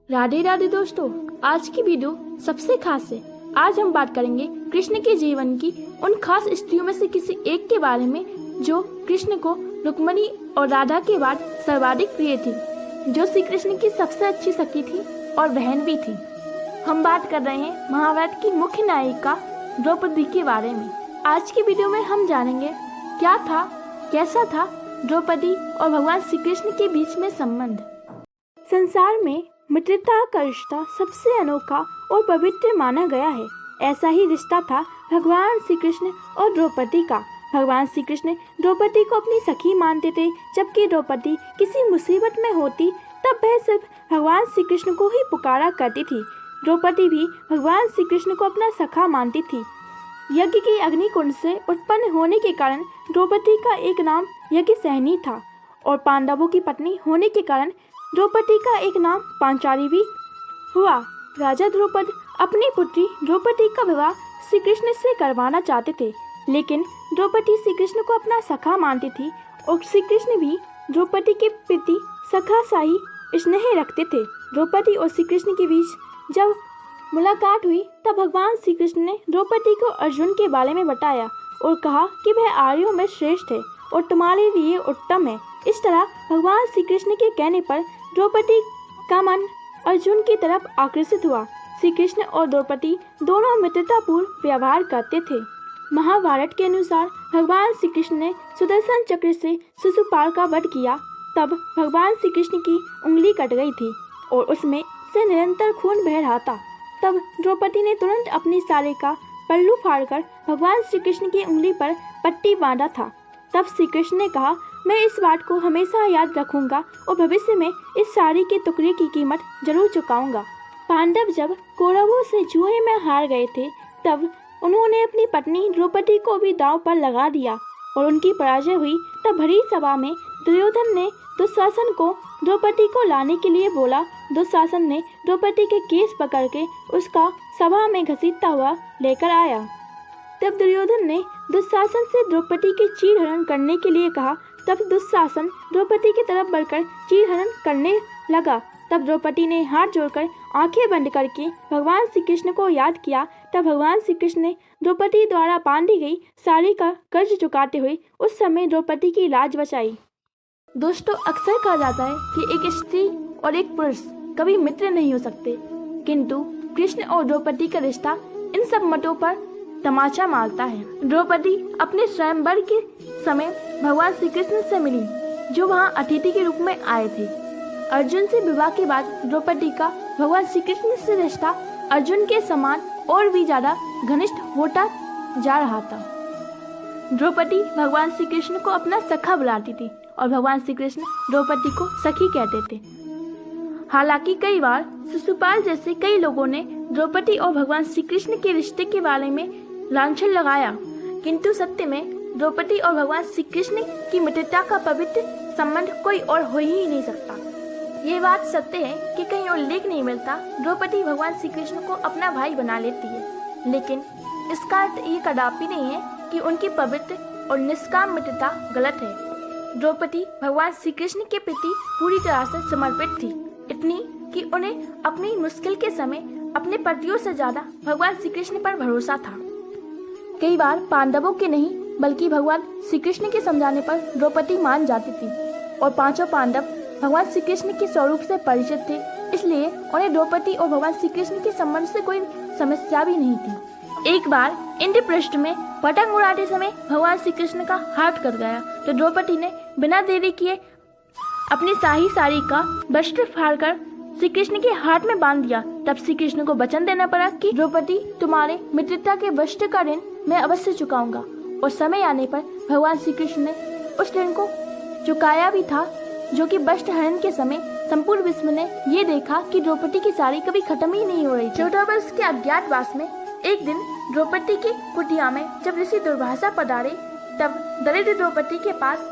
राधे राधे दोस्तों, आज की वीडियो सबसे खास है। आज हम बात करेंगे कृष्ण के जीवन की उन खास स्त्रियों में से किसी एक के बारे में जो कृष्ण को रुक्मिणी और राधा के बाद सर्वाधिक प्रिय थी, जो श्री कृष्ण की सबसे अच्छी सखी थी और बहन भी थी। हम बात कर रहे हैं महाभारत की मुख्य नायिका द्रौपदी के बारे में। आज की वीडियो में हम जानेंगे कैसा था द्रौपदी और भगवान श्री कृष्ण के बीच में संबंध। संसार में मित्रता का रिश्ता सबसे अनोखा और पवित्र माना गया है। ऐसा ही रिश्ता था भगवान श्री कृष्ण और द्रौपदी का। भगवान श्री कृष्ण द्रौपदी को अपनी सखी मानते थे, जबकि द्रौपदी किसी मुसीबत में होती तब वह सिर्फ भगवान श्री कृष्ण को ही पुकारा करती थी। द्रौपदी भी भगवान श्री कृष्ण को अपना सखा मानती थी। यज्ञ की अग्निकुंड से उत्पन्न होने के कारण द्रौपदी का एक नाम यज्ञसेनी था और पांडवों की पत्नी होने के कारण द्रौपदी का एक नाम पांचाली भी हुआ। राजा द्रौपद अपनी पुत्री द्रौपदी का विवाह श्री कृष्ण से करवाना चाहते थे, लेकिन द्रौपदी श्री कृष्ण को अपना सखा मानती थी और श्री कृष्ण भी द्रौपदी के प्रति सखा सा ही स्नेह रखते थे। द्रौपदी और श्री कृष्ण के बीच जब मुलाकात हुई तब भगवान श्री कृष्ण ने द्रौपदी को अर्जुन के बारे में बताया और कहा कि वह आर्यों में श्रेष्ठ है और तुम्हारे लिए उत्तम है। इस तरह भगवान श्री कृष्ण के कहने पर द्रौपदी का मन अर्जुन की तरफ आकर्षित हुआ। श्री कृष्ण और द्रौपदी दोनों मित्रतापूर्ण व्यवहार करते थे। महाभारत के अनुसार भगवान श्री कृष्ण ने सुदर्शन चक्र से शिशुपाल का वध किया। तब भगवान श्री कृष्ण की उंगली कट गई थी और उसमें से निरंतर खून बह रहा था। तब द्रौपदी ने तुरंत अपनी साड़ी का पल्लू फाड़कर भगवान श्री कृष्ण की उंगली पर पट्टी बांधा था। तब श्री कृष्ण ने कहा, मैं इस बात को हमेशा याद रखूंगा और भविष्य में इस साड़ी के टुकड़े की कीमत जरूर चुकाऊंगा। पांडव जब कौरवों से जुए में हार गए थे तब उन्होंने अपनी पत्नी द्रौपदी को भी दांव पर लगा दिया और उनकी पराजय हुई। तब भरी सभा में दुर्योधन ने दुशासन को द्रौपदी को लाने के लिए बोला। दुशासन ने द्रौपदी के केस पकड़ के उसका सभा में घसीटता हुआ लेकर आया। तब दुर्योधन ने दुशासन से द्रौपदी के चीरहरण करने के लिए कहा। तब दुशासन द्रौपदी की तरफ बढ़कर चीरहरण करने लगा। तब द्रौपदी ने हाथ जोड़कर आंखें बंद करके भगवान श्री कृष्ण को याद किया। तब भगवान श्री कृष्ण ने द्रौपदी द्वारा बांधी गई साड़ी का कर्ज चुकाते हुए उस समय द्रौपदी की लाज बचाई। दोस्तों, अक्सर कहा जाता है कि एक स्त्री और एक पुरुष कभी मित्र नहीं हो सकते, किंतु कृष्ण और द्रौपदी का रिश्ता इन सब मतों पर तमाचा मारता है। द्रौपदी अपने स्वयंवर के समय भगवान श्री कृष्ण से मिली, जो वहां अतिथि के रूप में आए थे। अर्जुन से विवाह के बाद द्रौपदी का भगवान श्री कृष्ण से रिश्ता अर्जुन के समान और भी ज्यादा घनिष्ठ होता जा रहा था। द्रौपदी भगवान श्री कृष्ण को अपना सखा बुलाती थी और भगवान श्री कृष्ण द्रौपदी को सखी कहते थे। हालांकि कई बार शिशुपाल जैसे कई लोगों ने द्रौपदी और भगवान श्री कृष्ण के रिश्ते के बारे में लांछन लगाया, किंतु सत्य में द्रौपदी और भगवान श्री कृष्ण की मित्रता का पवित्र संबंध कोई और हो ही नहीं सकता। ये बात सत्य है कि कहीं उल्लेख नहीं मिलता द्रौपदी भगवान श्री कृष्ण को अपना भाई बना लेती है, लेकिन इसका अर्थ ये कदापि नहीं है कि उनकी पवित्र और निष्काम मित्रता गलत है। द्रौपदी भगवान श्री कृष्ण के प्रति पूरी तरह से समर्पित थी, इतनी कि उन्हें अपनी मुश्किल के समय अपने पतियों से ज्यादा भगवान श्री कृष्ण पर भरोसा था। कई बार पांडवों के नहीं बल्कि भगवान श्री कृष्ण के समझाने पर द्रौपदी मान जाती थी और पांचों पांडव भगवान श्री कृष्ण के स्वरूप से परिचित थे, इसलिए उन्हें द्रौपदी और भगवान श्री कृष्ण के संबंध से कोई समस्या भी नहीं थी। एक बार इंद्रपृष्ठ में पतंग उड़ाते समय भगवान श्री कृष्ण का हाथ कट गया तो द्रौपदी ने बिना देरी किए अपनी शाही साड़ी का वस्त्र फाड़कर श्री कृष्ण के हाथ में बांध दिया। तब श्री कृष्ण को वचन देना पड़ा कि द्रौपदी, तुम्हारे मित्रता के वस्त्र का ऋण मैं अवश्य चुकाऊंगा, और समय आने पर भगवान श्री कृष्ण ने उस ऋण को चुकाया भी था, जो कि वस्त्र हरण के समय संपूर्ण विश्व ने ये देखा कि द्रौपदी की साड़ी कभी खत्म ही नहीं हो रही। 14 वर्ष के अज्ञातवास में एक दिन द्रौपदी की कुटिया में जब ऋषि दुर्वासा पधारे, तब दरिद्र द्रौपदी के पास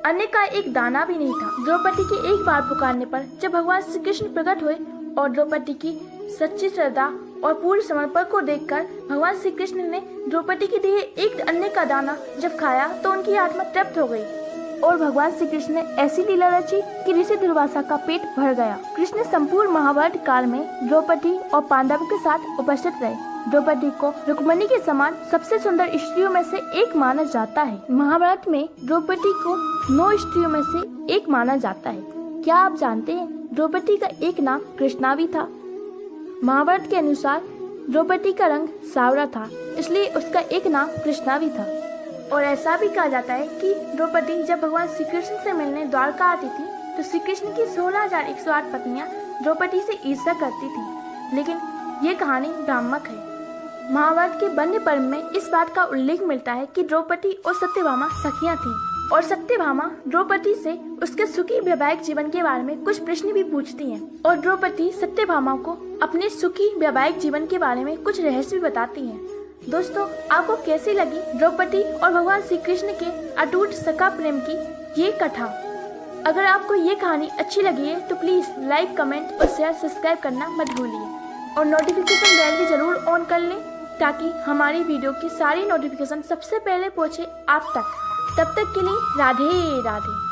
अन्न का एक दाना भी नहीं था। द्रौपदी के एक बार पुकारने पर जब भगवान श्री कृष्ण प्रकट हुए और द्रौपदी की सच्ची श्रद्धा और पूर्ण समर्पण को देखकर भगवान श्री कृष्ण ने द्रौपदी के दिए एक अन्न का दाना जब खाया तो उनकी आत्मा तृप्त हो गई। और भगवान श्री कृष्ण ने ऐसी लीला रची कि ऋषि दुर्वासा का पेट भर गया। कृष्ण संपूर्ण महाभारत काल में द्रौपदी और पांडवों के साथ उपस्थित रहे। द्रौपदी को रुक्मिणी के समान सबसे सुंदर स्त्रियों में से एक माना जाता है। महाभारत में द्रौपदी को 9 स्त्रियों में से एक माना जाता है। क्या आप जानते हैं द्रौपदी का एक नाम कृष्णा भी था। महाभारत के अनुसार द्रौपदी का रंग सांवला था, इसलिए उसका एक नाम कृष्णा भी था। और ऐसा भी कहा जाता है कि द्रौपदी जब भगवान श्री कृष्ण से मिलने द्वारका आती थी तो श्री कृष्ण की 16,108 पत्नियां द्रौपदी से ईर्ष्या करती थी, लेकिन ये कहानी भ्रामक है। महाभारत के वन्य पर्व में इस बात का उल्लेख मिलता है कि द्रौपदी और सत्यभामा सखियां थीं और सत्यभामा द्रौपदी से उसके सुखी वैवाहिक जीवन के बारे में कुछ प्रश्न भी पूछती हैं और द्रौपदी सत्यभामा को अपने सुखी वैवाहिक जीवन के बारे में कुछ रहस्य भी बताती हैं। दोस्तों, आपको कैसी लगी द्रौपदी और भगवान श्री कृष्ण के अटूट सखा प्रेम की ये कथा? अगर आपको ये कहानी अच्छी लगी है तो प्लीज लाइक, कमेंट और शेयर, सब्सक्राइब करना मत भूलिए और नोटिफिकेशन बेल भी जरूर ऑन कर लें ताकि हमारी वीडियो की सारी नोटिफिकेशन सबसे पहले पहुंचे आप तक। तब तक के लिए राधे राधे।